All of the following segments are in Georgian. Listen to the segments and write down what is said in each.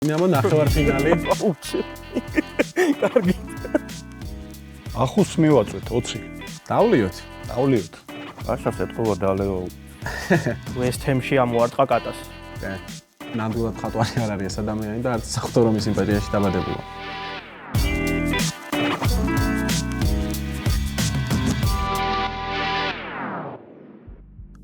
Დინამო ნახევარფინალი. კარგი. ახუს მივაწვეთ 20. დავლიოთ. ახლა ეთქობა დალეო. West Ham-ში ამოარტყა კატას. ნამდვილად ხატვარი არ არის ეს ადამიანი და არც საღვთო რომის იმპერიაში დაბადებულა.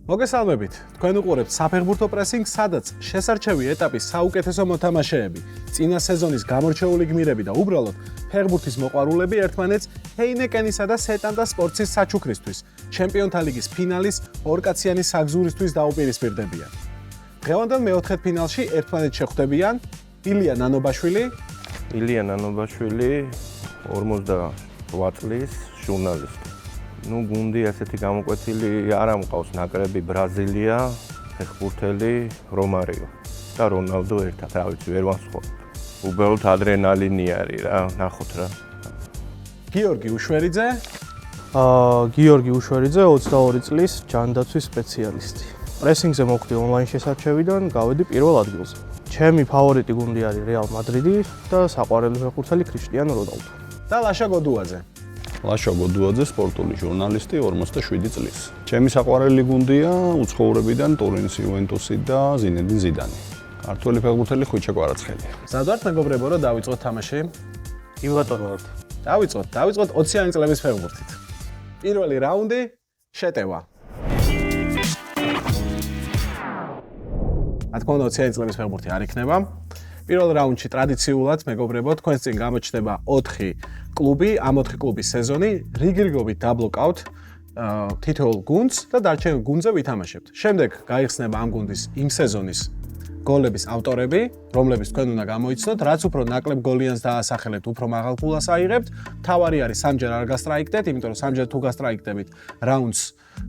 მოგესალმებით. თქვენ უყურებთ საფეხბურთო პრესინგს, სადაც შესარჩევი ეტაპის საუკეთესო მოთამაშეები, წინა სეზონის გამორჩეული გმირები და უბრალოდ ფეხბურთის მოყვარულები ერთმანეთს ჰეინეკენისა და სეტანტა სპორტსის საჩუქრისთვის, ჩემპიონთა ლიგის ფინალის ორკაციანი საგზურისთვის დაუპირისპირდებიან. დღევანდელ მეოთხედ ფინალში ერთმანეთს შეხვდებიან ილია ნანობაშვილი 48 წლის ჟურნალისტი. გუნდი ასეთი გამოკვეთილი არ ამყავს ნაკრები ბრაზილია, ფეხბურთელი რომარიო და რონალდო ერთად, რა ვიცი, ვერ ვანსხობ. უბრალოდ ადრენალინი არის რა, ნახოთ რა. გიორგი უშვერიძე გიორგი უშვერიძე 22 წლის ჯანდაცვის სპეციალისტი. პრესინგზე მოხვდი ონლაინ შესარჩევიდან, გავედი პირველ ადგილზე. ჩემი ფავორიტი გუნდი არის რეალ მადრიდი და საყვარელი ფეხბურთელი კრიშტიანო რონალდო. და ლაშა გოდუაძე. ლაშა გოდუაძე სპორტული ჟურნალისტი 47 წლის. ჩემი საყვარელი გუნდია უცხოურებიდან ტურინის იუვენტუსი და ზინედინ ზიდანი. ქართველი ფეხბურთელი ხვიჩა კვარაცხელია. სადვართ მეგობრებო, რომ დავიწყოთ თამაში? კი ბატონო. დავიწყოთ 20-იანი წლების ფეხბურთით. პირველი რაუნდი შეტევა. რა თქმა უნდა 20-იანი წლების ფეხბურთი არ იქნება. პირველ რაუნდში ტრადიციულად მეგობრებო, თქვენს წინ გამოჩნდება 4 კლუბი, ამ 4 კლუბის სეზონი, რიგრიგობით დაბლოკავთ თითოეულ გუნდს და დარჩენილ გუნდზე ვითამაშებთ. შემდეგ გაიხსნება ამ გუნდის იმ სეზონის გოლების ავტორები, რომლებიც თქვენ უნდა გამოიცნოთ, რაც უფრო ნაკლებ გოლიანს დაასახელებთ, უფრო მაღალ ფულას აიღებთ. თავარი არის სამჯერ არ გასტრაიკდეთ, იმიტომ რომ სამჯერ თუ გასტრაიკდებით რაუნდს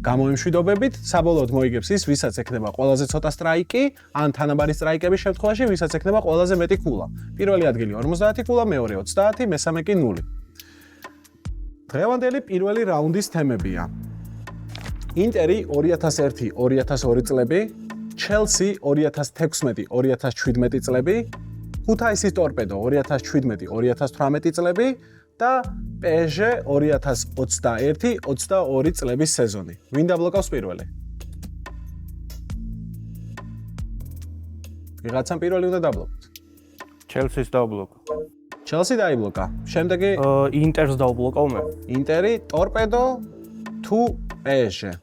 გამოიმშვიდობებით, საბოლოოდ მოიგებს ის, ვისაც ექნება ყველაზე ცოტა სტრაიკი, ან თანაბარი სტრაიკების შემთხვევაში, ვისაც ექნება ყველაზე მეტი ქულა. პირველი ადგილი 50 ქულა, მეორე 30, მესამე კი 0. დღევანდელი პირველი რაუნდის თემებია. ინტერი 2001-2002 წლები, ჩელსი 2016-2017 წლები, ქუთაისის ტორპედო 2017-2018 წლები და PSG 2021-22 წლების სეზონი. ვინ დაბლოკავს პირველი? ვიღაცამ პირველი უნდა დაბლოკოს. ჩელსის დაბლოკა. ჩელსი დაიბლოკა. შემდეგი ინტერს დაუბლოკავ მე. ინტერი, ტორპედო თუ PSG?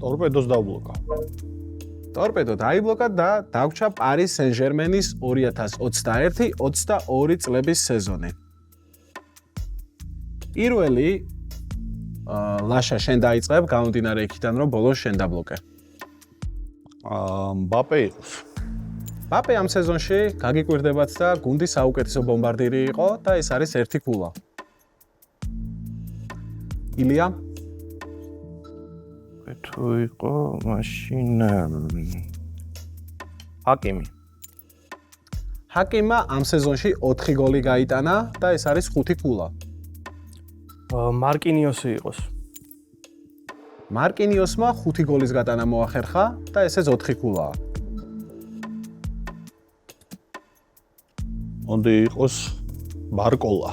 ტორპედოს დავბლოკა. ტორპედო დაიბლოკა და დაგვრჩა პარის სენ-ჟერმენის 2021-22 წლების სეზონი. პირველი ლაშა შენ დაიწყებ, გამომდინარე იქიდან რომ ბოლოს შენ დაბლოკე. მბაპე იყოს. მბაპე ამ სეზონში გაგიკვირდებათ და გუნდის საუკეთესო ბომბარდირი იყო და ეს არის 1 ქულა. ილია თუ იყო მაშინ ჰაკიმა ამ სეზონში 4 გოლი გაიტანა და ეს არის 5 ქულა. მარკინიოსი იყოს. მარკინიოსმა 5 გოლის გატანა მოახერხა და ესეც 4 ქულაა. მოდი იყოს ბარკოლა.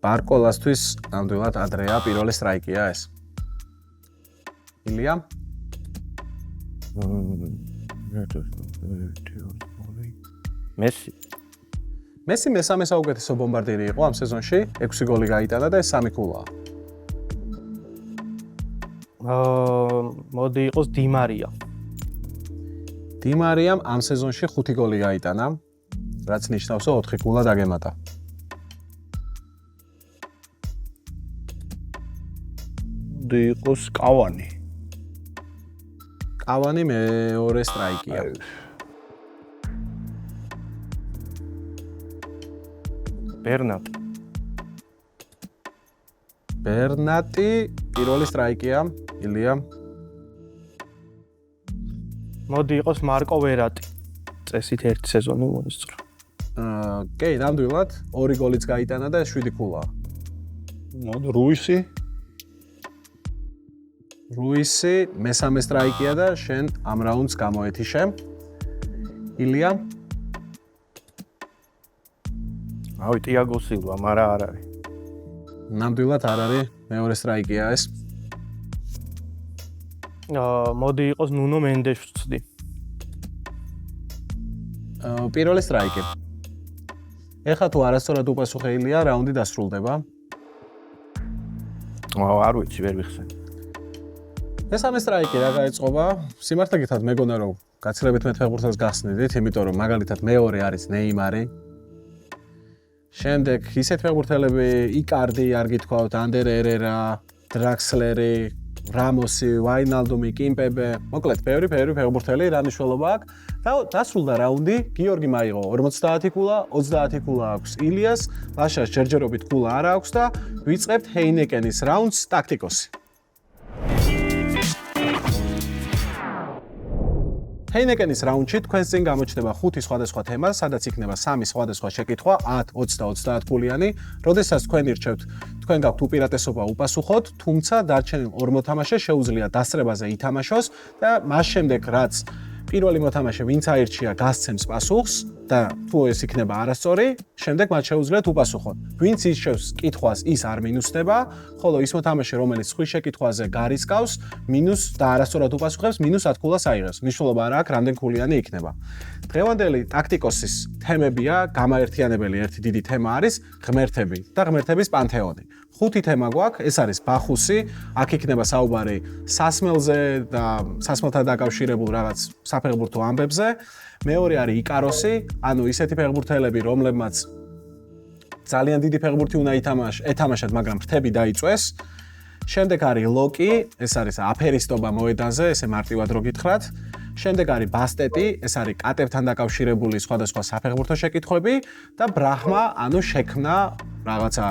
ბარკოლასთვის ნამდვილად ადრეა, პირველი სტრაიკია ეს. ილია? მესი მესამე საუკეთესო ბომბარდირი იყო ამ სეზონში, 6 გოლი გაიტანა და ეს 3 ქულაა. მოდი იყოს დიმარია. დიმარიამ ამ სეზონში 5 გოლი გაიტანა, რაც ნიშნავს, რომ 4 ქულა დაგემატა. მოდი იყოს კავანი. კავანი მეორე სტრაიკია. ბერნატი პირველი სტრაიკია. ილია? მოდი იყოს მარკო ვერატი. წესით 1 სეზონი მოისწრო. კი, ნამდვილად 2 გოლიც გაიტანა და 7 ქულაა. მოდი რუისი? რუისი მესამე სტრაიკია და შენ ამ რაუნდს გამოეთიშე. ილია. ავი ტიაგო სილვა, მაგრამ არ არის. ნამდვილად არ არის, მეორე სტრაიკია ეს. მოდი იყოს ნუნო მენდეშს ვწდი. პირველი სტრაიკი. ეხლა თუ არასწორად უპასუხე ილია, რაუნდი დასრულდება. არ ვიცი, ვერ ვიხსენ. მესამე სტრაიკი რა გაეწყობა? სიმართლე გითხრათ, მეგონა რომ გაცილებით მეტ ფეხბურთელს გახსნიდით, იმიტომ რომ მაგალითად მეორე არის ნეიმარი. შემდეგ ისეთ ფეხბურთელები, იკარდი არ გითქვათ, ანდერ ერერა, დრაქსლერი, რამოსი, ვაინალდუმი, კიმპებე, მოკლედ ბევრი ფეხბურთელი რა მნიშვნელობა აქვს და დასრულდა რაუნდი, გიორგი მაიღო 50 ქულა, 30 ქულა აქვს ილიას, ლაშას ჯერჯერობით ქულა არ აქვს და ვიწყებთ ჰეინეკენის რაუნდს ტაქტიკოსი. ჰეინეკენის რაუნდში თქვენს წინ გამოჩნდება 5 სხვადასხვა თემა, სადაც იქნება 3 სხვადასხვა შეკითხვა, 10, 20 და 30 ქულიანი. როდესაც თქვენ ირჩევთ, თქვენ გაქვთ უპირატესობა უპასუხოთ, თუმცა დარჩენილ 2 მოთამაშეს შეუძლია დასწრებაზე ითამაშოს და მას შემდეგ რაც პირველი მოთამაშე ვინც აირჩია გასცემს პასუხს და თუ ეს იქნება არასწორი, შემდეგ მათ შეუძლიათ უპასუხოთ. ვინც ირჩევს კითხვას, ის არ მინუსდება, ხოლო ის მოთამაშე, რომელიც სხვის შეკითხვაზე გარისკავს, მინუს და არასწორად უპასუხებს, -10 ქულას აიღებს. მნიშვნელობა არ აქვს, რამდენ ქულიანი იქნება. დღევანდელი ტაქტიკოსის თემებია, გამაერთიანებელი ერთი დიდი თემა არის ღმერთები და ღმერთების პანთეონი. 5 თემა გვაქვს, ეს არის ბახუსი, აქ იქნება საუბარი სასმელზე და სასმელთან დაკავშირებულ რაღაც საფეხბურთო ამბებზე. მეორე არის იკაროსი, ანუ ისეთი ფეხბურთელები, რომლებმაც ძალიან დიდი ფეხბურთი უნდა ეთამაშათ, მაგრამ ფრთები დაიწვეს. შემდეგ არის ლოკი, ეს არის აფერისტობა მოედანზე, ესე მარტივად რო გითხრათ. შემდეგ არის ბასტეტი, ეს არის კატებთან დაკავშირებული სხვადასხვა საფეხბურთო შეკითხვები და ბრაჰმა, ანუ შექმნა რაღაცა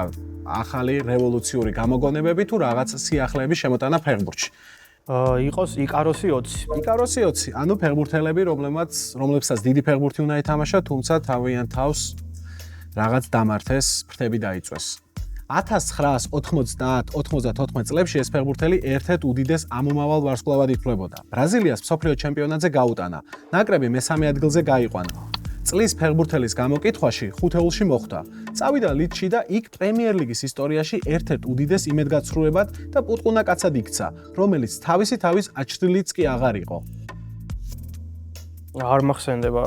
ახალი რევოლუციური გამოგონებები თუ რაღაც სიახლეების შემოტანა ფეხბურთში. იყოს იკაროსი 20. იკაროსი 20, ანუ ფეხბურთელები, რომლებსაც დიდი ფეხბურთი უნდა ეთამაშათ, თუმცა თავიანთ თავს რაღაც დამართეს, ფრთები დაიწვეს. 1990-94 წლებში ეს ფეხბურთელი ერთ-ერთ უდიდეს ამომავალ ვარსკვლავად ითვლებოდა. ბრაზილიას მსოფლიო ჩემპიონატზე გაუტანა. ნაკრები მესამე ადგილზე გაიყვანა. წლის ფეხბურთელის გამოკითხვაში ხუთეულში მოხვდა. წავიდა ლიდში და იქ პრემიერ ლიგის ისტორიაში ერთ-ერთ უდიდეს იმედგაცრუებად და პუტყუნა კაცად იქცა, რომელიც თავის აჩრდილიც კი აღარ იყო. არ მახსენდება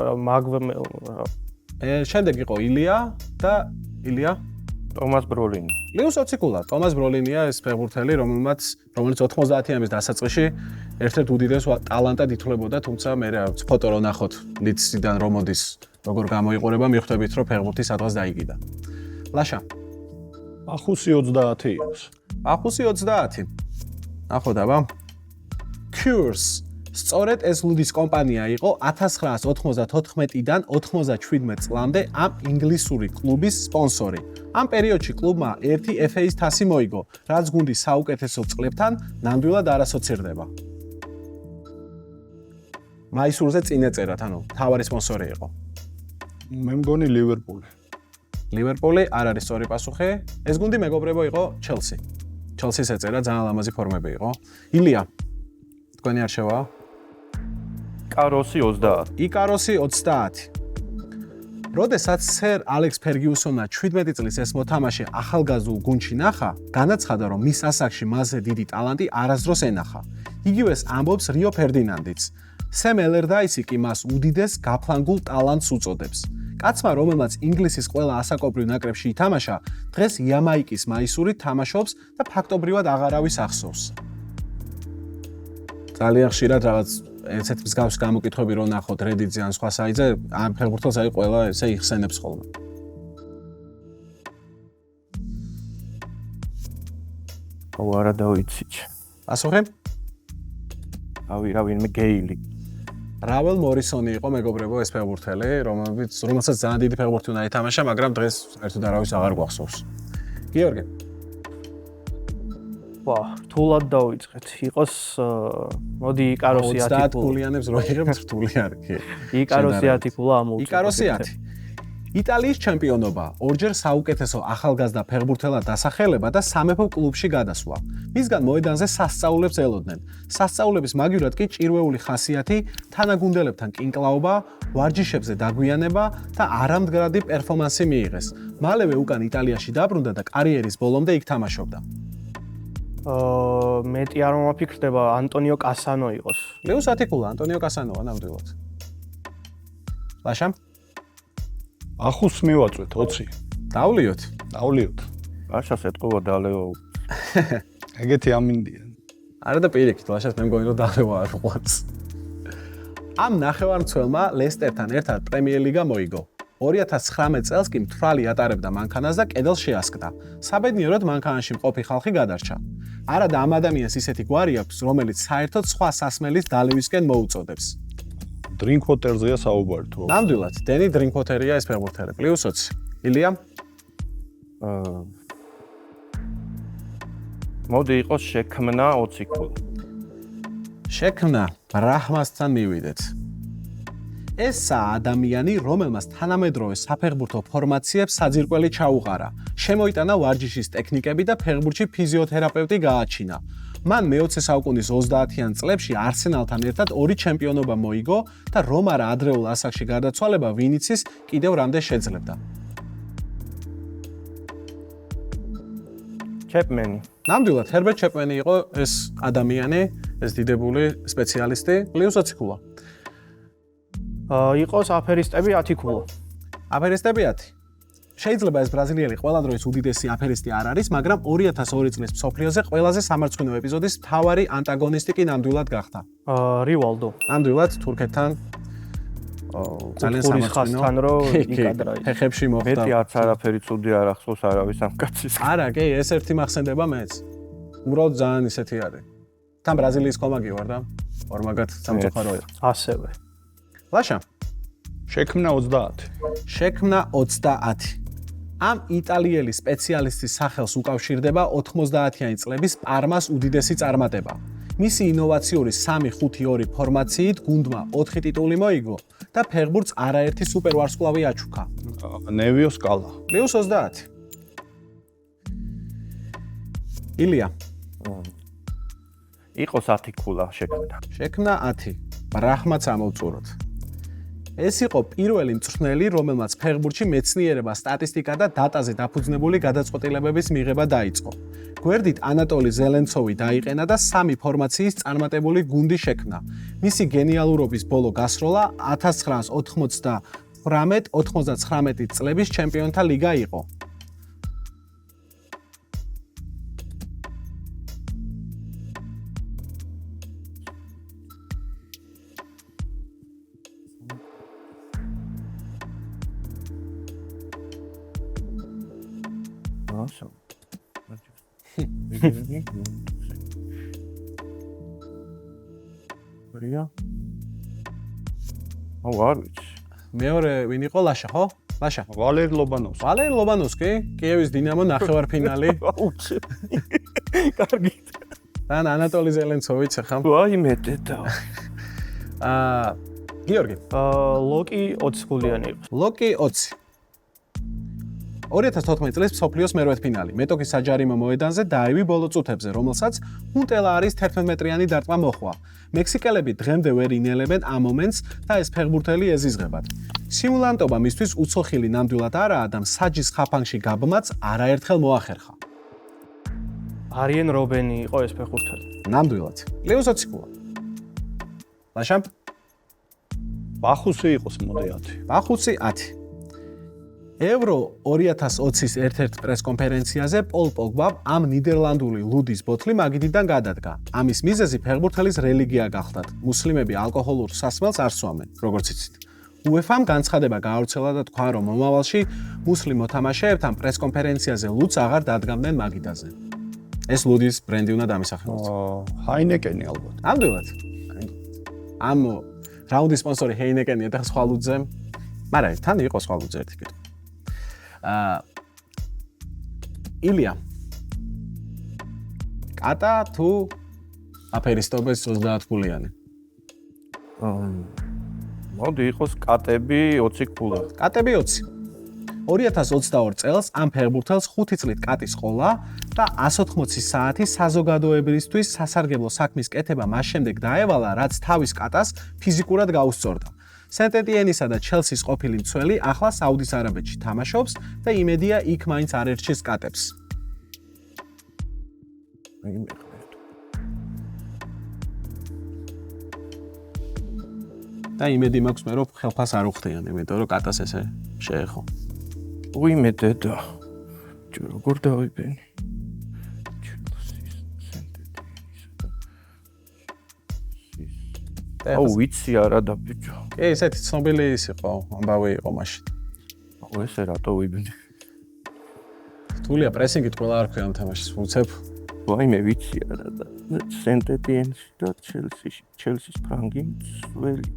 შემდეგ იყო ილია და ილია ტომას ბროლინი. ლიუს 20 ქულა. ტომას ბროლინია ეს ფეხბურთელი, რომელიც 90-იანების დასაწყისში ერთ-ერთ უდიდეს ტალანტად ითვლებოდა, თუმცა მე ფოტო რო ნახოთ ლიდსიდან რომ მოდის, როგორ გამოიყურება, მიხვდებით, რომ ფეხბურთი სადღაც დაიგიდა. ლაშა. ბახუსი 20 იყოს. ბახუსი 20. ნახოთ აბა. Cures. სწორედ ეს ლუდის კომპანია იყო 1994-დან 97 წლამდე ამ ინგლისური კლუბის სპონსორი. ამ პერიოდში კლუბმა ერთი FA-ის თასი მოიგო, რაც გუნდის საუკეთესო წლებთან ნამდვილად არ ასოცირდება. მაისურზე წინ ეწერათ, ანუ მთავარი სპონსორი იყო. მე მგონი ლივერპული. ლივერპული არ არის სწორი პასუხი. ეს გუნდი მეგობრებო იყო ჩელსი. ჩელსის ეწერა, ძალიან ლამაზი ფორმები იყო. ილია. თქვენი არჩევაა? იკაროსი 20. იკაროსი 20. როდესაც სერ ალექს ფერგიუსონმა 17 წლის ეს მოთამაშე ახალგაზრდულ გუნდში ნახა, განაცხადა, რომ მის ასაკში მასზე დიდი ტალანტი არასდროს ენახა. იგივეს ამბობს რიო ფერდინანდიც. სემ ელერდაისი კი მას უდიდეს გაფლანგულ ტალანტს უწოდებს. კაცმა, რომელმაც ინგლისის ყველა ასაკობრივ ნაკრებში ითამაშა, დღეს იამაიკის მაისურით თამაშობს და ფაქტობრივად აღარავის ახსოვს. ძალიან ხშირად რაღაც ესეთ მსგავს გამოკითხვები რო ნახოთ Reddit-ზე ან სხვა საიტზე, ამ ფეხბურთელს აი ყველა ესე იხსენებს ხოლმე. არა დავიცით. პასუხი? რავინმე გეილი. რაվել მორისონი იყო მეგობრებო ეს ფეხბურთელი, რომელსაც ძალიან დიდი ფეხბურთი უნდა ეთამაშა, მაგრამ დღეს საერთოდ არავის აღარ გვახსოვს. გიორგი. რთულად დავიწყეთ. იყოს მოდი იკაროსი 10 30 ქულიანებს რო იღებს რთული არ კი. იკაროსი 10 ქულა ამოვუწევთ. იკაროსი 10. იტალიის ჩემპიონობა, ორჯერ საუკეთესო ახალგაზრდა ფეხბურთელად დასახელება და სამეფო კლუბში გადასვლა. მისგან მოედანზე სასწაულებს ელოდნენ. სასწაულების მაგივრად კი ჭირვეული ხასიათი, თანაგუნდელებთან კინკლაობა, ვარჯიშებზე დაგვიანება და არამდგრადი პერფორმანსი მიიღეს. მალევე უკან იტალიაში დაბრუნდა და კარიერის ბოლომდე იქ თამაშობდა. მეტი არ მომაფიქრდება ანტონიო კასანო იყოს. ლეუს ათიკულა, ანტონიო კასანოა ნამდვილად. ლაშა? ახუს მივაწვეთ 20. დავლიოთ. დავლიოთ. ლაშას ეთყობა დალეო. ეგეთი ამინდია. არა და პირიქით, ლაშას მე მგონი რომ დალევა არ უყვარს. ამ ნახევარმცველმა ლესტერთან ერთად პრემიერ ლიგა მოიგო. 2019 წელს კი მთვრალი ატარებდა მანქანას და კედელს შეასკდა. საბედნიეროდ მანქანაში მყოფი ხალხი გადარჩა. არა და ამ ადამიანს ისეთი გვარი აქვს, რომელიც საერთოდ სხვა სასმელის დალევისკენ მოუწოდებს. დრინკ-ვოტერზეა საუბარი თუ. ნამდვილად, დენი დრინკ-ვოტერია ეს ფეხბურთელი. +20. ილია? მოდი იყოს შექმნა 20 ქულა. შექმნა ბრაჰმასთან მივიდეთ. ესაა ადამიანი, რომელმაც თანამედროვე საფეხბურთო ფორმაციებს საძირკველი ჩაუყარა. შემოიტანა ვარჯიშის ტექნიკები და ფეხბურთში ფიზიოთერაპევტი გააჩინა. მან მე-20 საუკუნის 30-იან წლებში არსენალთან ერთად 2 ჩემპიონობა მოიგო და რომარ ადრეულ ასაკში გარდაცვალება ვინიცის კიდევ რამდენ შეძლებდა. ჩეპმენი. ნამდვილად, ჰერბერტ ჩეპმენი იყო ეს ადამიანი, ეს დიდებული სპეციალისტი, +20 ქულა. იყოს აფერისტები 10 ქულა. აფერისტები 10. შეიძლება ეს ბრაზილიელი ყველა დროის უდიდესი აფერისტი არ არის, მაგრამ 2002 წლის მსოფლიოზე ყველაზე სამარცხვინო ეპიზოდის მთავარი ანტაგონისტი კი ნამდვილად გახდა. რივალდო. ნამდვილად თურქეთთან ძალიან სამარცხვინო ხასთან რო იკადრა. ფეხებში მოხდა. მეტი არც არაფერი ცუდი არ ახსოვს არავის ამ კაცის. არა, კი, ეს ერთი მახსენდება მეც. უბრალოდ ძალიან ისეთი არის. თან ბრაზილიის კომაგი ვარ და ორმაგად სამწუხარო იყო. ასევე. ლაშა, შექმნა 30. შექმნა 30. ამ იტალიელი სპეციალისტის სახელს უკავშირდება 90-იანი წლების პარმას უდიდესი წარმატება. მისი ინოვაციური 3-5-2 ფორმაციით გუნდმა 4 ტიტული მოიგო და ფეხბურთს არაერთი სუპერვარსკვლავი აჩუქა. ნევიო სკალა. +20. ილია. იყოს 10 ქულა შექმნა. შექმნა 10. ბრაჰმაც ამოვწუროთ. ეს იყო პირველი მწვრთნელი, რომელმაც ფეხბურთში მეცნიერება, სტატისტიკა და დატაზე დაფუძნებული გადაწყვეტილებების მიღება დაიწყო. გვერდით ანატოლი ზელენცოვი დაიყენა და 3 ფორმაციის წარმატებული გუნდი შექმნა. მისი გენიალურობის ბოლო გასროლა 1998-99 წლების ჩემპიონთა ლიგა იყო. Awesome. Რია? არ ვიცი. მეორე ვინ იყო ლაშა, ხო? ლაშა. ვალერი ლობანოვსკი. ვალერი ლობანოვსკი, კიევის დინამო ნახევარფინალი. კარგი. თან ანატოლი ზელენცოვიც ახლა. აი მეტედა. გიორგი. ლოკი 20 ქულიანი იყო. ლოკი 20. 2014 წლის მსოფლიოს მერვედფინალი. მეტოქის საჯარიმო მოედანზე დაივი ბოლო წუთებზე, რომელსაც ჰუნტელაარის 11 მეტრიანი დარტყმა მოჰყვა. მექსიკელები დღემდე ვერ ინელებენ ამ მომენტს და ეს ფეხბურთელი ეზიზღებათ. სიმულანტობა მისთვის უცხოხილი ნამდვილად არაა და მსაჯის ხაფანგში გაბმაც არაერთხელ მოახერხა. არიენ რობენი იყო ეს ფეხბურთელი. ნამდვილად. +20 ქულა. ლაშა. ბახუსი იყოს მოდი 10. ბახუსი 10. ევრო 2020-ის ერთ-ერთ პრესკონფერენციაზე პოლ პოგბამ ამ ნიდერლანდული ლუდის ბოთლი მაგიდიდან გადადგა. ამის მიზეზი ფეხბურთელის რელიგია გახლდათ. მუსლიმები ალკოჰოლურ სასმელს არ სვამენ, როგორც იცით. UEFA-მ განცხადება გაავრცელა და თქვა, რომ მომავალში მუსლიმ მოთამაშეებთან პრესკონფერენციაზე ლუდს აღარ დადგამდნენ მაგიდაზე. ეს ლუდის ბრენდი უნდა დამისახელოს. ჰაინეკენი ალბათ. ნამდვილად. ამ რაუნდის სპონსორი ჰეინეკენია და სხვა ლუდზე. მაგრამ თან იყო სხვა ლუდზე ერთი კითხვა. ილია. კატა თუ აფერისტობის 30 ქულიანი? მოდი იყოს კატები 20 ქულა. კატები 20. 2022 წელს ამ ფეხბურთელს 5 წლით კატის ყოლა და 180 საათი საზოგადოებისთვის სასარგებლო საქმის კეთება მას შემდეგ დაევალა, რაც თავის კატას ფიზიკურად გაუსწორდა. სენტ-ეტიენისა და ჩელსის ყოფილი მცველი ახლა საუდის არაბეთში თამაშობს და იმედია იქ მაინც არ ერჩის კატებს. და იმედი მაქვს მე რომ ხელფას არ უხდიან, იმიტომ რომ კატას ესე შეეხო. უიმე დედა. როგორ დავიბენი? აუ ვიცი არა და ბიჭო. კი, ესეთი ცნობილი ის იყო, ამბავი იყო მაშინ. აუ ესე რატო ვიბენი? რთულია პრესინგით ყველა არ ქვია ამ თამაშს, უცებ. ვაიმე ვიცი არა და სენტ-ეტიენში და ჩელსის ფრანგი მცველი.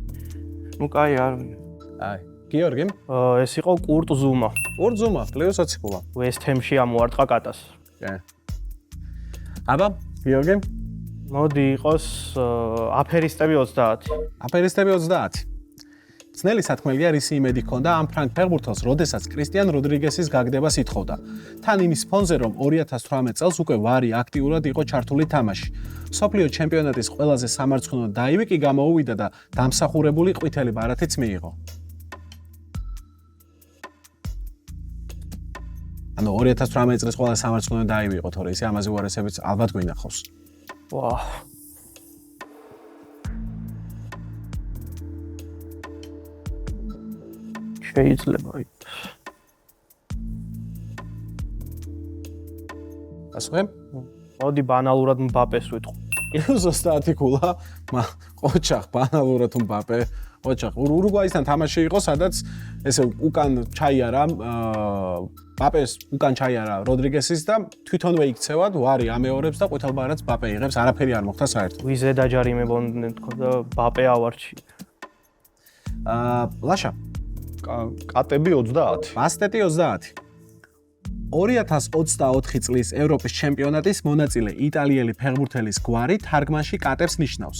ნუ კაი არ. აი, გიორგი? ეს იყო კურტ ზუმა. კურტ ზუმა, პლუს 20 ქულა. West Ham-ში ამოარტყა კატას. კი. აბა, გიორგი? მოდი იყოს აფერისტები 30. აფერისტები 30. ძნელი სათქმელია რისი იმედი ჰქონდა ამ ფრანკ ფეხბურთელს, როდესაც კრისტიან როდრიგესის გაგდებას ითხოვდა. თან იმის ფონზე, რომ 2018 წელს უკვე ვარი აქტიურად იყო ჩართული თამაში. მსოფლიო ჩემპიონატის ყველაზე სამარცხვინო დაივი კი გამოუვიდა და დამსახურებული ყვითელი ბარათიც მიიღო. ანუ 2018 წლის ყველაზე სამარცხვინო დაივი იყო, თორე ისე ამაზე უარესებიც ალბათ გვინახავს. ვა. შეიძლება. პასუხი? მოდი ბანალურად მბაპეს ვიტყვი. პლუს 30 ქულა, ყოჩახ, ბანალურად მბაპე. ყოჩახ, ურუგვაისთან თამაში იყო, სადაც ესე უკან ჩაიარა მბაპეს უკან ჩაიარა როდრიგესის და თვითონვე იქცევად ვარი ამეორებს და ყვითელ ბარათს მბაპე იღებს, არაფერი არ მოხდა საერთოდ. ვიზე დაჯარიმებოდნენ თქო და მბაპე ავარჩი. ლაშა კატები 30. ბასტეტი 30. 2024 წლის ევროპის ჩემპიონატის მონაწილე იტალიელი ფეხბურთელის გვარი თარგმანში კატებს ნიშნავს.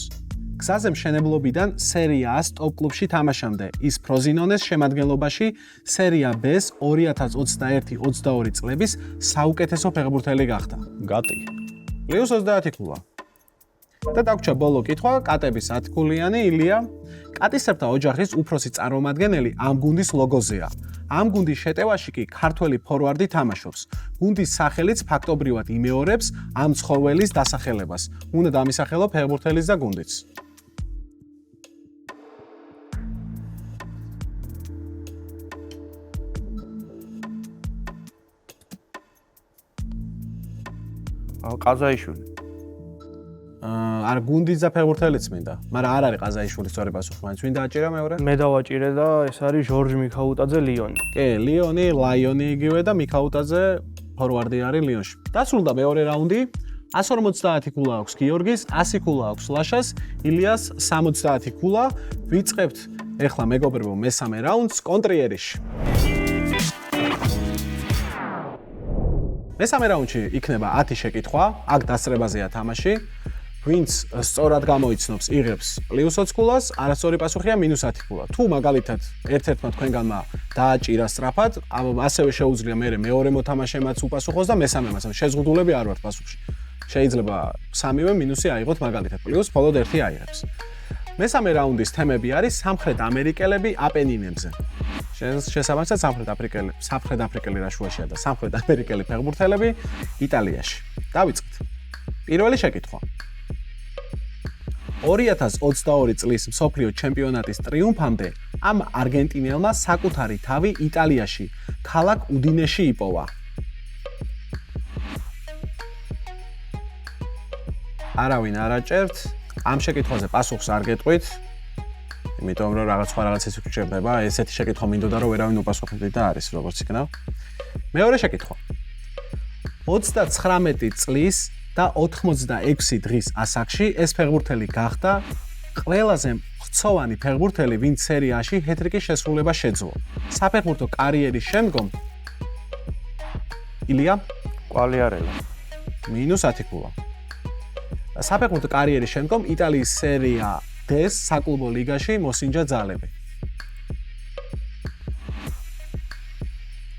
გზაზე მშენებლობიდან სერია A-ს ტოპ კლუბში თამაშამდე ის ფროზინონეს შემადგენლობაში სერია B-ს 2021-22 წლების საუკეთესო ფეხბურთელი გახდა. გატი. პლუს 30 ქულა. და დაგვრჩა ბოლო კითხვა, კატების 10 ქულიანი ილია. კატისებრთა ოჯახის უფროსი წარმომადგენელი ამ გუნდის ლოგოზეა. ამ გუნდის შეტევაში კი ქართველი ფორვარდი თამაშობს. გუნდის სახელიც ფაქტობრივად იმეორებს ამ ცხოველის დასახელებას. უნდა დამისახელო ფეხბურთელის და გუნდიც. ყაზაიშვილი. არ გუნდის და ფეხბურთელიც მინდა, მაგრამ არ არის ყაზაიშვილის სწორი პასუხი, მაინც ვინ დააჭირა მეორე? მე დავაჭირე და ეს არის ჟორჟ მიქაუტაძე ლიონი. კი, ლიონი, ლაიონი იგივე და მიქაუტაძე ფორვარდი არის ლიონში. დასრულდა მეორე რაუნდი. 150 ქულა აქვს გიორგის, 100 ქულა აქვს ლაშას, ილიას 70 ქულა. ვიწყებთ ეხლა მეგობრებო მესამე რაუნდს კონტრიერიში. მესამე რაუნდში იქნება 10 შეკითხვა, აქ დასწრებაზეა თამაში. ვინც სწორად გამოიცნობს, იღებს პლუს 20 ქულას, არასწორი პასუხია -10 ქულა. თუ მაგალითად ერთ-ერთმა თქვენგანმა დააჭირა სწრაფად, ასევე შეუძლია მეორე მოთამაშემაც უპასუხოს და მესამემაც. შეზღუდულები არ ვართ პასუხში. შეიძლება სამივე მინუსი აიღოთ მაგალითად, პლუს მხოლოდ ერთი აიღებს. მესამე რაუნდის თემები არის სამხრეთ ამერიკელები აპენინებზე. შესაბამისად სამხრეთ აფრიკელი რაშუაშია და სამხრეთ ამერიკელი ფეხბურთელები იტალიაში. დავიწყეთ. პირველი შეკითხვა. 2022 წლის მსოფლიო ჩემპიონატის ტრიუმფამდე ამ არგენტინელმა საკუთარი თავი იტალიაში, ქალაქ უდინეში იპოვა. არავინ არ აჭერთ, ამ შეკითხვაზე პასუხს არ გეტყვით, იმიტომ რომ რაღაც სხვა რაღაცის გჭირდება, ესეთი შეკითხვა მინდოდა რომ ვერავინ უპასუხებდი და არის როგორც იქნება. მეორე შეკითხვა. 39 წლის და 86 დღის ასაკში ეს ფეხბურთელი გახდა ყველაზე მხცოვანი ფეხბურთელი, ვინც სერიაში ჰეტრიკის შესრულება შეძლო. საფეხბურთო კარიერის შემდგომ ილია კვალიარელა. -10 ქულა. საფეხბურთო კარიერის შემდგომ იტალიის სერია D-ს საკლუბო ლიგაში მოსინჯა ძალები.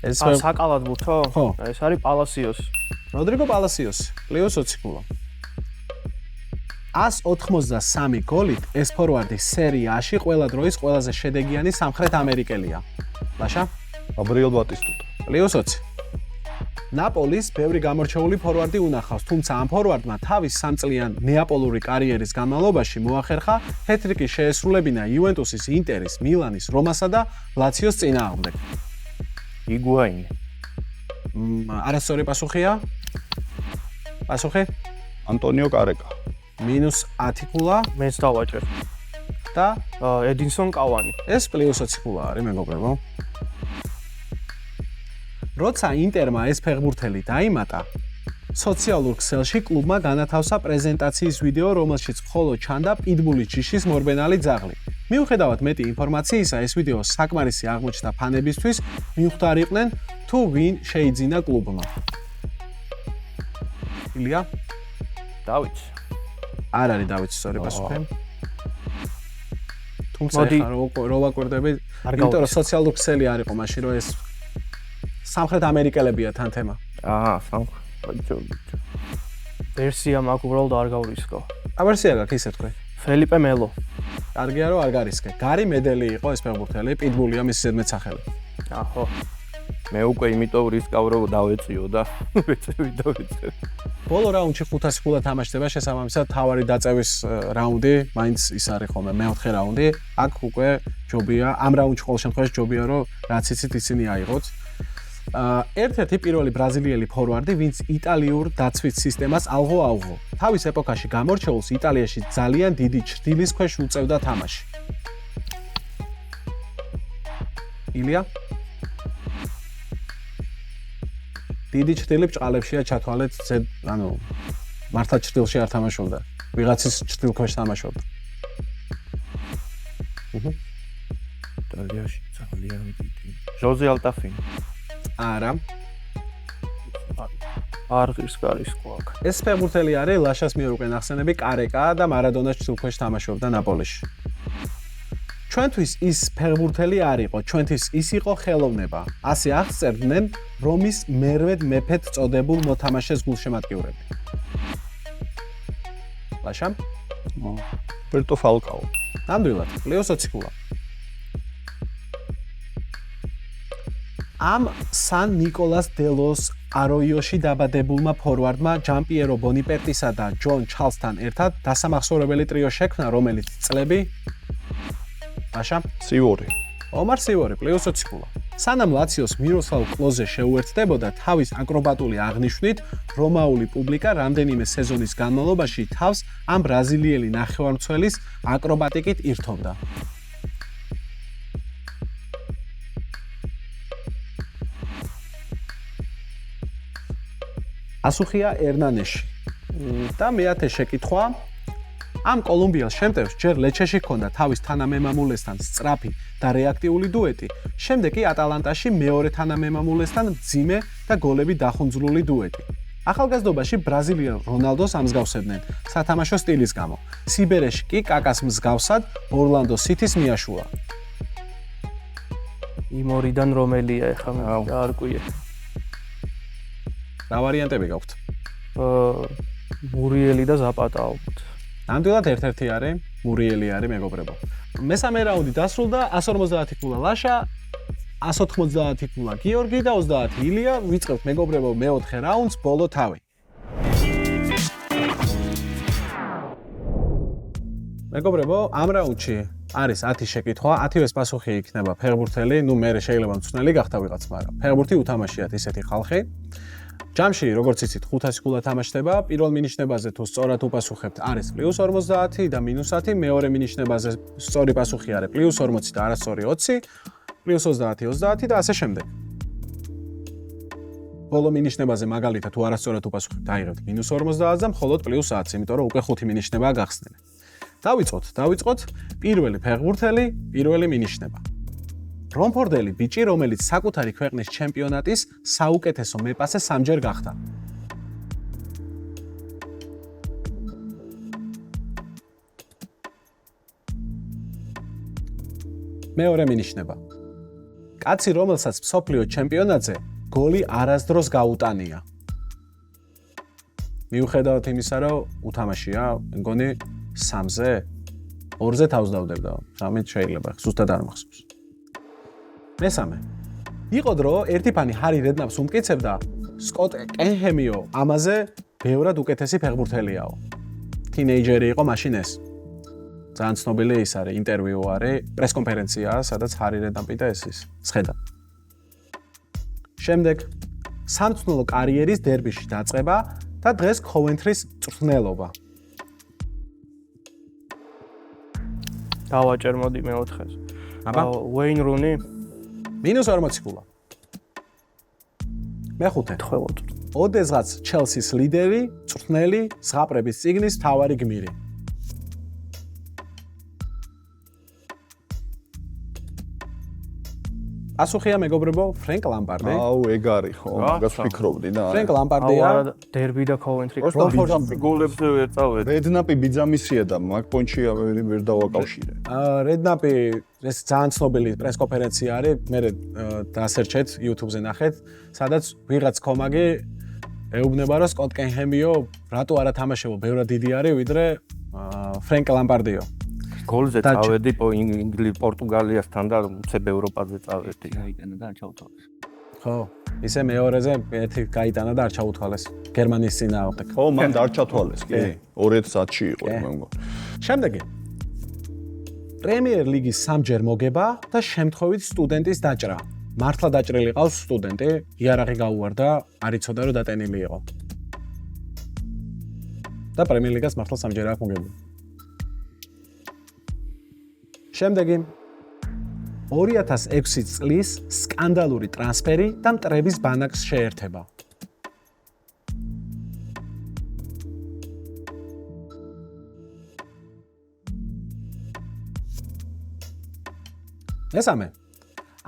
ეს საკალათბურთო? ხო. ეს არის პალასიოსი. როდრიგო პალასიოსი, პლუს 20 ქულა. 183 გოლით ეს ფორვარდი სერიაში ყველა დროის ყველაზე შედეგიანი სამხრეთ ამერიკელია. ლაშა? გაბრიელ ბატისტუტა. +20. ნაპოლის ბევრი გამორჩეული ფორვარდი უნახავს, თუმცა ამ ფორვარდმა თავის 3 წლიან ნეაპოლური კარიერის განმავლობაში მოახერხა ჰეტრიკი შეესრულებინა იუვენტუსის, ინტერის, მილანის, რომასა და ლაციოს წინააღმდეგ. იგუაინი. არასწორი პასუხია? პასუხი? ანტონიო კარეკა. -10 ქულა მეც დავაჭერ. და ედინსონ კავანი. ეს +20 ქულა არის, მეგობრებო. როცა ინტერმა ეს ფეხბურთელი დაიმატა, სოციალურ ქსელში კლუბმა განათავსა პრეზენტაციის ვიდეო, რომელშიც მხოლოდ ჩანდა პიტბულის ჯიშის მორბენალი ძაღლი. მიუხედავად მეტი ინფორმაციისა, ეს ვიდეო საკმარისი აღმოჩნდა ფანებისთვის, მიუხვდარიყვნენ თუ ვინ შეიძინა კლუბმა. ილია? დავით. არ არის დავით სწორი პასუხი. თუმცა მოდი. ეხლა რო ვაკვირდები, არ იმიტომ რომ გავუწევ. სოციალურ ქსელი არ იყო მაშინ, რომ ეს სამხრეთ ამერიკელებია თან თემა. ბიჭო. ვერსია მაქვს უბრალოდ არ გავრისკო. ავერსია გაქვს ისე თქვი. ფელიპე მელო. კარგია რომ არ გარისკე. გარი მედელი იყო ეს ფეხბურთელი, პიტბულია მის ზედმეტსახელი. აჰო. მე უკვე იმიტომ რისკავ რომ დავეწიო და ვეწევი. ბოლო რაუნდში 500 ქულა თამაშდება, შესაბამისად თავარი დაწევის რაუნდი, მაინც ის არის ხოლმე მეოთხე რაუნდი. აქ უკვე ჯობია, ამ რაუნდში ყოველ შემთხვევაში ჯობია რომ რაც იცით ისინი აიღოთ. ერთ-ერთი პირველი ბრაზილიელი ფორვარდი, ვინც იტალიურ დაცვით სისტემას ალღო. თავის ეპოქაში გამორჩეულს იტალიაში ძალიან დიდი ჩრდილის ქვეშ უწევდა თამაში. ილია? დიდი ჩრდილი ბჭყალებშია ჩათვალეთ, ანუ მართლა ჩრდილში არ თამაშობდა. ვიღაცის ჩრდილ ქვეშ თამაშობდა. იტალიაში ძალიან დიდი. ჟოზე ალტაფინი. არა. არ ღირს გარისკო აქ. ეს ფეხბურთელი არის ლაშას მიერ უკვე ნახსენები კარეკა და მარადონას ჩრდილ ქვეშ თამაშობდა ნაპოლიში. ჩვენთვის ის ფეხბურთელი არ იყო, ჩვენთვის ის იყო ხელოვნება. ასე აღწერდნენ რომის მერვედ მეფედ წოდებულ მოთამაშეს გულშემატკივრები. ლაშა? ბერტო ფალკაო. ნამდვილად, +20 ქულა. ამ სან ნიკოლას დელოს აროიოში დაბადებულმა ფორვარდმა ჯამპიერო ბონიპერტისა და ჯონ ჩარლსთან ერთად დასამახსოვრებელი ტრიო შექმნა, რომელიც წლები აშა სივორი. ომარ სივორი +20 ქულა. სანამ ლაციოს მიროსლავ კლოზე შეუერთდებოდა, თავის აკრობატული აღნიშვნით რომაული პუბლიკა რამდენიმე სეზონის განმავლობაში თავს ამ ბრაზილიელი ნახევარმცველის აკრობატიკით ირთობდა. ასუხია ერნანეში. და მეათე შეკითხვა. ამ კოლუმბიელს შემტევს ჯერ ლეჩეში ჰქონდა თავის თანამემამულესთან სწრაფი და რეაქტიული დუეტი, შემდეგ კი ატალანტაში მეორე თანამემამულესთან მძიმე და გოლები დახუნძლული დუეტი. ახალგაზრდობაში ბრაზილიელ რონალდოს ამსგავსებდნენ სათამაშო სტილის გამო. სიბერეში კი კაკას მსგავსად ორლანდო სიტის მიაშურა. იმ ორიდან რომელია ეხლა მე არ კვირე. რა ვარიანტები გაქვთ? მურიელი და ზაპატა ალბათ. ნამდვილად ერთ-ერთი არის, მურიელი არის მეგობრებო. მესამე რაუნდი დასრულდა, 150 ქულა ლაშა, 190 ქულა გიორგი და 30 ილია. ვიწყებთ მეგობრებო მეოთხე რაუნდს, ბოლო თავი. მეგობრებო, ამ რაუნდში არის 10 შეკითხვა, 10-ვეს პასუხი იქნება ფეხბურთელი, ნუ მე შეიძლება მწვნელი გახდა ვიღაც, მაგრამ ფეხბურთი უთამაშიათ ისეთი ხალხი. ჯამში, როგორც იცით, 500 ქულა თამაშდება. პირველ მინიშნებაზე თუ სწორად უპასუხებთ, არის +50 და -10. მეორე მინიშნებაზე სწორი პასუხი არის +40 და არასწორი 20, +30, 30 და ასე შემდეგ. ბოლო მინიშნებაზე მაგალითად თუ არასწორად უპასუხებთ, დაიღებთ -50 და მხოლოდ +10, იმიტომ რომ უკვე 5 მინიშნებაა გახსნილი. დავიწყოთ. პირველი ფეხბურთელი, პირველი მინიშნება. რომფორდელი ბიჭი, რომელიც საკუთარი ქვეყნის ჩემპიონატის საუკეთესო მეპასე 3-ჯერ გახდა. მეორე მინიშნება. კაცი, რომელსაც მსოფლიო ჩემპიონატზე გოლი არასდროს გაუტანია. მიუხედავად იმისა, რომ უთამაშია, მგონი 3-ზე 2-ზე თავს დავდებდა. 3 შეიძლება, ზუსტად არ მახსოვს. მესამე. იყო დრო ერთი ფანი ჰარი რედნაპს უმტკიცებდა, სკოტ კენჰემიო ამაზე ბევრად უკეთესი ფეხბურთელიაო. თინეიჯერი იყო მაშინ ეს. ძალიან ცნობილი ის არის, ინტერვიუ არის, პრესკონფერენციაა, სადაც ჰარი რედნაპი და ეს სხედა. შემდეგ სამწნულო კარიერის დერბიში დაწყება და დღეს კოვენთრის მწვრთნელობა. დავაჭერ მოდი მე-4-ს. აბა, ვეინ რუნი -40 ქულა. მე-5. თხელოთ. ოდესღაც ჩელსის ლიდერი, მწვრთნელი, ზღაპრების წიგნის მთავარი გმირი. ასუხია მეგობრებო, ფრენკ ლამპარდი. აუ, ეგ არის ხო, მაგას ვფიქრობდი და. ფრენკ ლამპარდია. დერბი და კოვენტრი. გოლებზე ვერ წავედი. რედნაპი ბიძამისია და მაგ პონჩი ვერ დავაკავშირე. რედნაპი ეს ძალიან ცნობილი პრესკონფერენცია არის, მე დასერჩეთ YouTube-ზე ნახეთ, სადაც ვიღაც კომაგი ეუბნება, რომ სკოტ კენჰემიო რატო არა თამაშებო, ბევრად დიდი არის, ვიდრე ფრენკ ლამპარდიო. გოლზე წავედი პორტუგალიასთან და უცებ ევროპაზე წავედი. გაიტანა და არ ჩაუთვალეს. ხო, ისე მეორეზე ერთი გაიტანა და არ ჩაუთვალეს გერმანიის წინააღმდეგ. ხო, მან არ ჩათვალეს, კი. 2010-ში იყო, მე მგონი. შემდეგი. პრემიერ ლიგის 3-ჯერ მოგება და შემთხვევით სტუდენტის დაჭრა. მართლა დაჭრილი ყავს სტუდენტი, იარაღი გაუვარდა, არ იცოდა რომ დატენილი იყო. და პრემიერ ლიგას მართლა 3-ჯერ აქვს მოგებული. შემდეგი 2006 წლის სკანდალური ტრანსფერი და მტრების ბანაკს შეერთება. მესამე.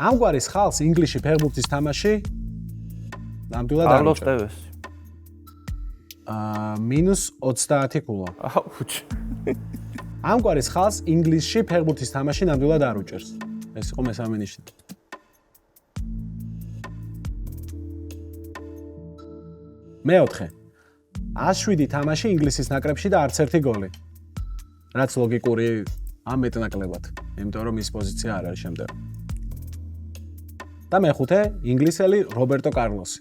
ამგვარის ხალხს ინგლისში ფეხბურთის თამაში ნამდვილად არ კარლოს უჭერს. ტევესი. -30 ქულა. აუჩ. ამგვარის ხალხს ინგლისში ფეხბურთის თამაში ნამდვილად არ უჭერს. ეს იყო მესამე ნიშანი. მე-4. 107 თამაში ინგლისის ნაკრებში და არც ერთი გოლი. რაც ლოგიკური ამ მეტნაკლებად, იმიტომ რომ ის პოზიცია არ არის შემდეგ. და მე-5. ინგლისელი რობერტო კარლოსი.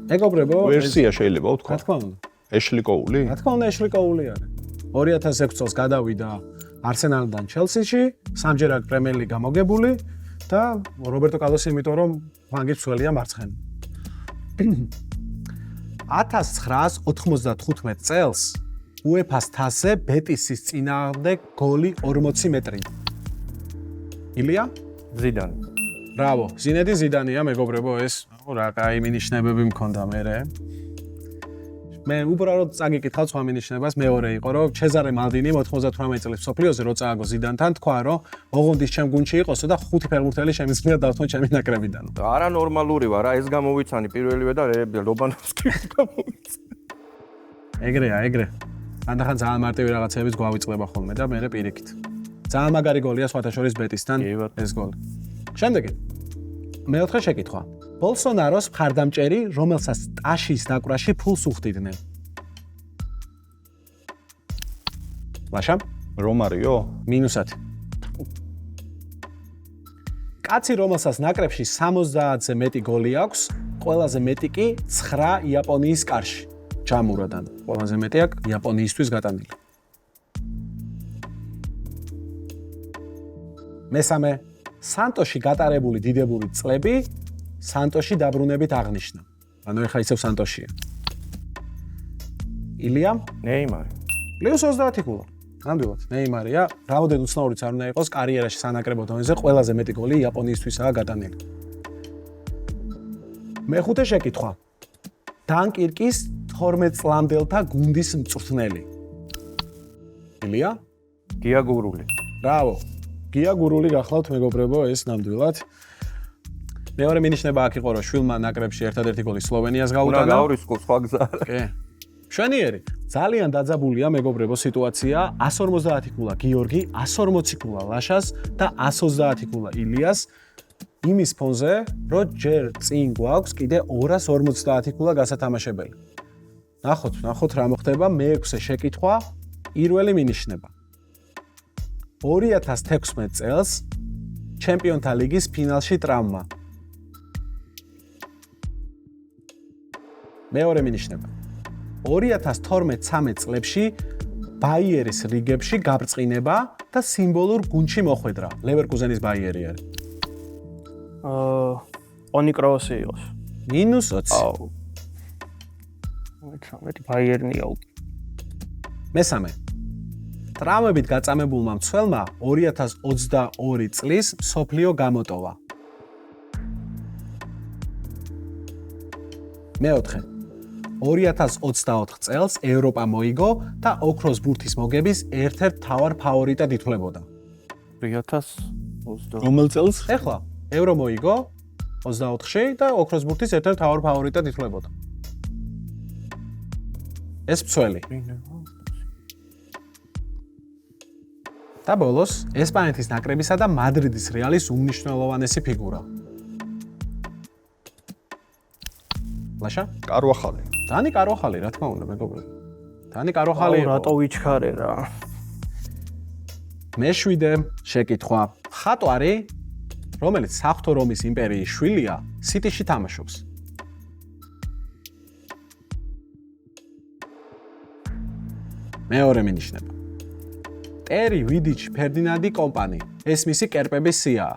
მეგობრებო, ვერსია შეიძლება რა ვთქვა. თქმა უნდა. ეშლი კოული? რა თქმა უნდა, ეშლი კოული არის. 2006 წელს გადავიდა არსენალიდან ჩელსიში, 3-ჯერ აქვს პრემიერ ლიგა მოგებული და რობერტო კარლოსი იმიტომ რომ ფლანგის მცველია მარცხენა. 1995 წელს UEFA-ს თასზე ბეტისის წინააღმდეგ გოლი 40 მეტრი. ილია? ზიდანი. ბრავო, ზინედი ზიდანია მეგობრებო ეს. რა კაი მინიშნებები მქონდა მერე. მე უბრალოდ წაგიკითხავ სხვა მინიშნებას, მეორე იყო რომ ჩეზარე მალდინი 98 წლის მსოფლიოზე რო წააგო ზიდანთან, თქვა რომ ოღონდის ჩემ გუნდში იყოსო და 5 ფეხბურთელი შემიძლია დავთმო ჩემი ნაკრებიდან. არა ნორმალური ვარ, რა ეს გამოვიცანი პირველივე და ლობანოვსკი გამოვიცანი. ეგრეა, ეგრე. ანდახან ძალიან მარტივი რაღაცებიც გვავიწყდება ხოლმე და მე პირიქით. ძალიან მაგარი გოლია სხვათა შორის ბეტისთან ეს გოლი. შემდეგი. მე-4 შეკითხვა. ბოლსონაროს მხარდამჭერი, რომელსაც ტაშის დაკვრაში ფულს უხდიდნენ. ლაშა? რომარიო? -10. კაცი, რომელსაც ნაკრებში 70-ზე მეტი გოლი აქვს, ყველაზე მეტი კი 9 იაპონიის კარში. ჯამურადან. ყველაზე მეტი აქვს იაპონიისთვის გატანილი. მესამე. სანტოში გატარებული დიდებული წლები სანტოში დაბრუნებით აღნიშნა. ანუ ეხა ისევ სანტოშია. ილია? ნეიმარი. +30 ქულა. ნამდვილად, ნეიმარია. რაოდენ უცნაურიც არ უნდა იყოს კარიერაში სანაკრებო დონეზე ყველაზე მეტი გოლი იაპონიისთვისაა გატანილი. მე-5 შეკითხვა. დანკირკის 12 წლამდელთა გუნდის მწვრთნელი. ილია? გიაგურული. ბრავო. გიაგურული გახლავთ მეგობრებო, ეს ნამდვილად. მეორე მინიშნება აქ იყო, რომ შვილმა ნაკრებში ერთადერთი გოლი სლოვენიას გაუტანა. უნდა გავრისკო სხვა გზა არა. კი. შვენიერი. ძალიან დაძაბულია მეგობრებო სიტუაცია. 150 ქულა გიორგი, 140 ქულა ლაშას და 130 ქულა ილიას. იმის ფონზე, რომ ჯერ წინ გვაქვს კიდე 250 ქულა გასათამაშებელი. ნახოთ რა მოხდება, მე-6 შეკითხვა, პირველი მინიშნება. 2016 წელს ჩემპიონთა ლიგის ფინალში ტრავმა. მეორე მინიშნება. 2012-13 წლებში ბაიერის რიგებში გაბრწყინება და სიმბოლურ გუნდში მოხვედრა. ლევერკუზენის ბაიერი არის. ონი კროუსი იყოს. -20. აუ. მე ბაიერნია უკვე. მესამე. ტრავმებით გაწამებულმა მცველმა 2022 წლის მსოფლიო გამოტოვა. მეოთხე. 2024 წელს ევროპა მოიგო და ოქროს ბურთის მოგების ერთ-ერთ მთავარ ფავორიტად ითვლებოდა. 2020. რომელ წელს? ეხლა ევრო მოიგო 24-ში და ოქროს ბურთის ერთ-ერთ მთავარ ფავორიტად ითვლებოდა. ეს მცველი. და ბოლოს ესპანეთის ნაკრებისა და მადრიდის რეალის უმნიშვნელოვანესი ფიგურა. ლაშა? კარვახალი. დანი კარვახალი, რა თქმა უნდა, მეგობრებო. დანი კარვახალი იყო. რატო ვიჩქარე რა? მე-7 შეკითხვა. მხატვარი, რომელიც საღვთო რომის იმპერიის შვილია, სიტიში თამაშობს. მეორე მინიშნება. ტერი ვიდიჩ ფერდინანდი კომპანი. ეს მისი კერპების სიაა.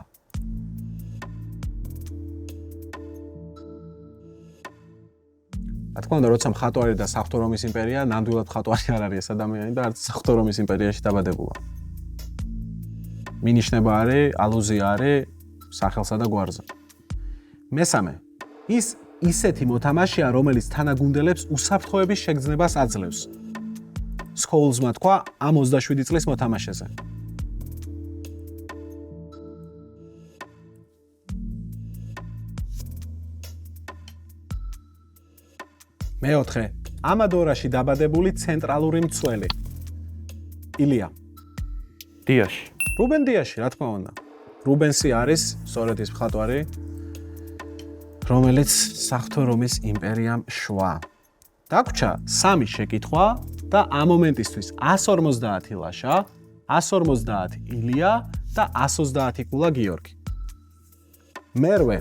რა თქმა უნდა, როცა მხატვარი და საღვთო რომის იმპერია, ნამდვილად მხატვარი არ არის ეს ადამიანი და არც საღვთო რომის იმპერიაში დაბადებულა. მინიშნება არის, ალუზია არის სახელსა და გვარზე. მესამე. ის ისეთი მოთამაშეა, რომელიც თანაგუნდელებს უსაფრთხოების შეგრძნებას აძლევს. სკოულზმა თქვა ამ 27 წლის მოთამაშეზე. მეოთხე. ამადორაში დაბადებული ცენტრალური მცველი. ილია. დიაში. რუბენ დიაში, რა თქმა უნდა. რუბენსი არის სწორედ ის მხატვარი, რომელიც საღვთო რომის იმპერიამ შვა. დაგვრჩა 3 შეკითხვა და ამ მომენტისთვის 150 ლაშა, 150 ილია და 130 კულა გიორგი. მერვე.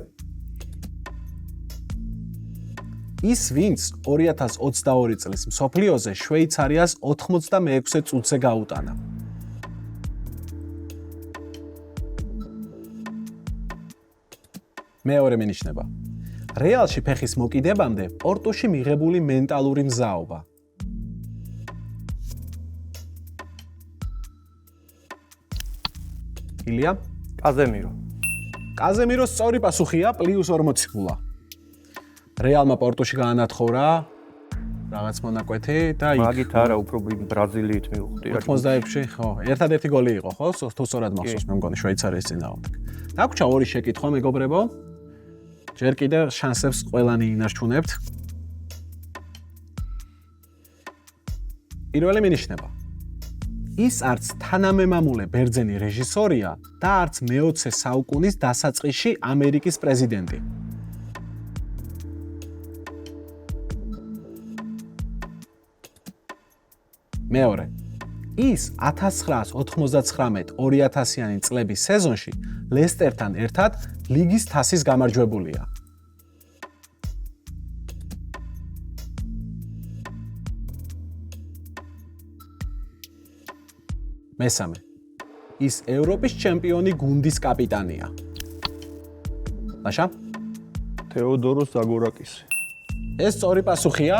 ის ვინც 2022 წლის მსოფლიოზე შვეიცარიას 86 წუთზე გაუტანა. მეორე მინიშნება. რეალში ფეხის მოკიდებამდე პორტუში მიღებული მენტალური მზაობა. ილია? კაზემირო. კაზემირო სწორი პასუხია, +40 კულა. რეალმა პორტუში გაანათხოვრა რაღაც მონაკვეთი და იქ მაგით არა, უფრო ბრაზილიით მივხვდი. 86-ში, ხო, ერთადერთი გოლი იყო, ხო? თუ სწორად მახსოვს, მე მგონი შვეიცარიის წინააღმდეგ. დაგვრჩა 2 შეკითხვა, მეგობრებო. ჯერ კიდევ შანსებს ყველანი ინარჩუნებთ. პირველი მინიშნება. ის არც თანამემამულე ბერძენი რეჟისორია და არც მე-20 საუკუნის დასაწყისში ამერიკის პრეზიდენტი. მეორე. ის 1999-2000-იანი წლების სეზონში ლესტერთან ერთად ლიგის თასის გამარჯვებულია. მესამე. ის ევროპის ჩემპიონი გუნდის კაპიტანია. ლაშა? თეოდოროს ზაგორაკისი. ეს სწორი პასუხია.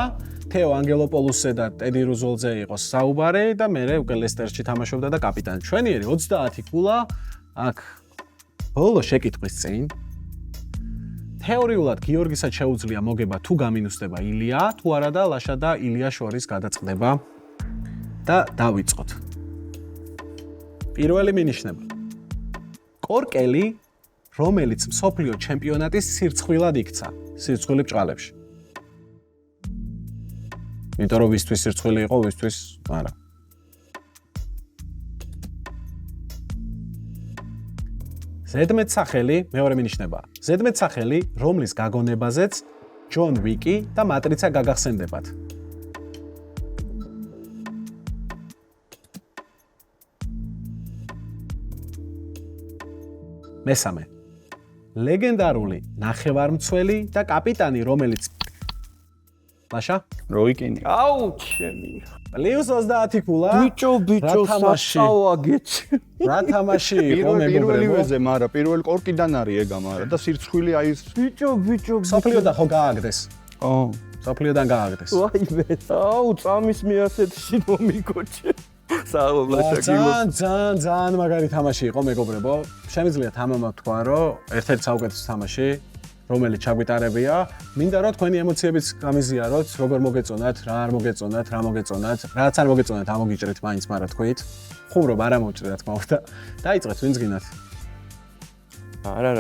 თეო ანგელოპოლუსზე და ტედი რუზველტზე იყო საუბარი და მე უკვე ლესტერში თამაშობდა და კაპიტანი. ჩვენიერი 30 კულა აქ ბოლო შეკითხვის წინ. თეორიულად გიორგისაც შეუძლია მოგება თუ გამინუსდება ილია, თუ არა და ლაშა და ილია შორის გადაწყდება და დავიწყოთ. პირველი მინიშნება. კორკელი, რომელიც მსოფლიო ჩემპიონატის სირცხვილად იქცა, სირცხვილი ბჭყალებში. იმიტომ რომ ვისთვის სირცხვილი იყო, ვისთვის არა. ზედმეტსახელი მეორე მინიშნება. ზედმეტსახელი, რომლის გაგონებაზეც ჯონ ვიკი და მატრიცა გაგახსენდებათ. მესამე. ლეგენდარული ნახევარმცველი და კაპიტანი, რომელიც ლაშა როი კინი. აუ, ჩემი. პლუს 30 ქულა. ბიჭო, საწავაგეთ. რა თამაში იყო მეგობრებო? პირველივეზე, მაგრამ პირველ კორკიდან არის ეგა, მაგრამ და სირცხვილი აი ბიჭო. სოფლიოდან ხო გააგდეს? ო, სოფლიოდან გააგდეს. ვაიმე. აუ, წამის მიასეთში მომიკოჩე. საუბარში გილო. ძალიან მაგარი თამაში იყო მეგობრებო. შემიძლია თამამად თქვა, რომ ერთ-ერთი საუკეთესო თამაში, რომელიც ჩაგვიტარებია. მინდა რომ თქვენი ემოციებიც გამიზიაროთ, როგორ მოგეწონათ, რა არ მოგეწონათ, რა მოგეწონათ, რაც არ მოგეწონათ, ამოგიჭრეთ მაინც, მაგრამ თქვით. ხუმრობ არ ამოვჭრეთ, რა თქმა უნდა. დაიწყეთ, ვინც გინათ. არა.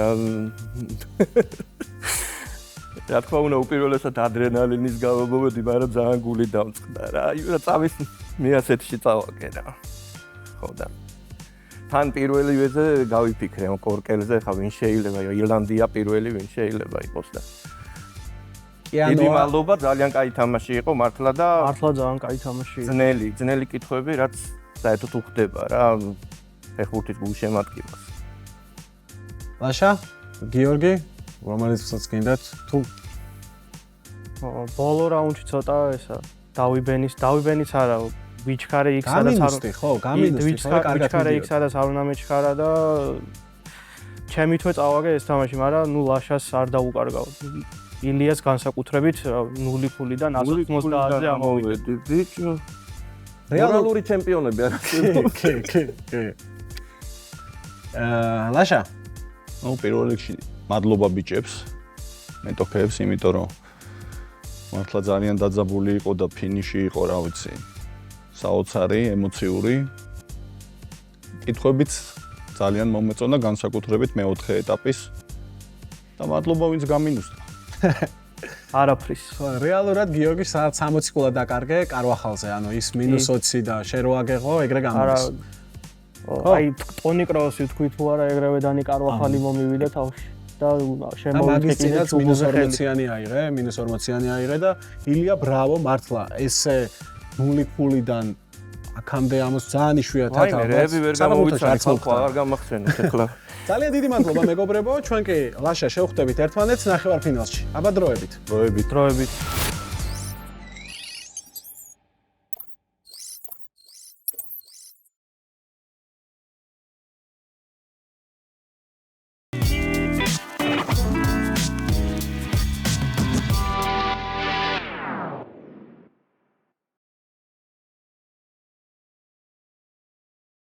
რა თქმა უნდა, უპირველესად ადრენალინის გამო მომედი, მაგრამ ძალიან გული დამწყდა რა. აი, წამის მეასეთში წავაგე რა. ხო და თან პირველივეზე გავიფიქრე ამ კორკელზე, ხა ვინ შეიძლება, ირლანდია პირველი ვინ შეიძლება იყოს და დიდი მადლობა, ძალიან კაი თამაში იყო მართლა და მართლა ძალიან კაი თამაში. ძნელი კითხვები, რაც საერთოდ უხდება რა ფეხბურთის გულშემატკივარს. ლაშა, გიორგი, რომელიცაც გინდათ თუ ბოლო რაუნდში ცოტა ესა დავიბენის არა ვიჩქარე იქ სადაც გამინუსტი ხო, კარგად ვიჩქარე იქ სადაც არ უნდა მეჩქარა და ჩემი თვე წავაგე ეს თამაში, მაგრამ ნუ ლაშას არ დაუკარგავ. ილიას განსაკუთრებით 0-0-დან 190-ზე ამოვიდი. ბიჭო. რეალური ჩემპიონები არა. კი. ლაშა, ნუ პირველ რიგში მადლობა ბიჭებს, მეტოქეებს, იმიტომ რომ მართლა ძალიან დაძაბული იყო და ფინიში იყო, რა ვიცი. საოცარი, ემოციური. კითხვებიც ძალიან მომეწონა, განსაკუთრებით მეოთხე ეტაპის. და მადლობა ვინც გამინუსდა. არაფრის. რეალურად გიორგი 60 ქულა დაკარგე კარვახალზე, ანუ ის -20 და შენ რო აგეღო, ეგრე გამოდის. აი, ტონი კროსი თქვი თუ არა, ეგრევე დანი კარვახალი მომივიდა თავში. და მაგისწინაც -40-იანი აიღე, -40-იანი აიღე და ილია ბრავო, მართლა ესე 0-0-დან აქამდე ამოს ძალიან იშვიათად ალბათ. აი, რეები ვერ გამოვიცანი, ხო არ გამახსენეთ ახლა. ძალიან დიდი მადლობა მეგობრებო, ჩვენ კი ლაშა შევხვდებით ერთმანეთს ნახევარფინალში. აბა დროებით. დროებით. დროებით.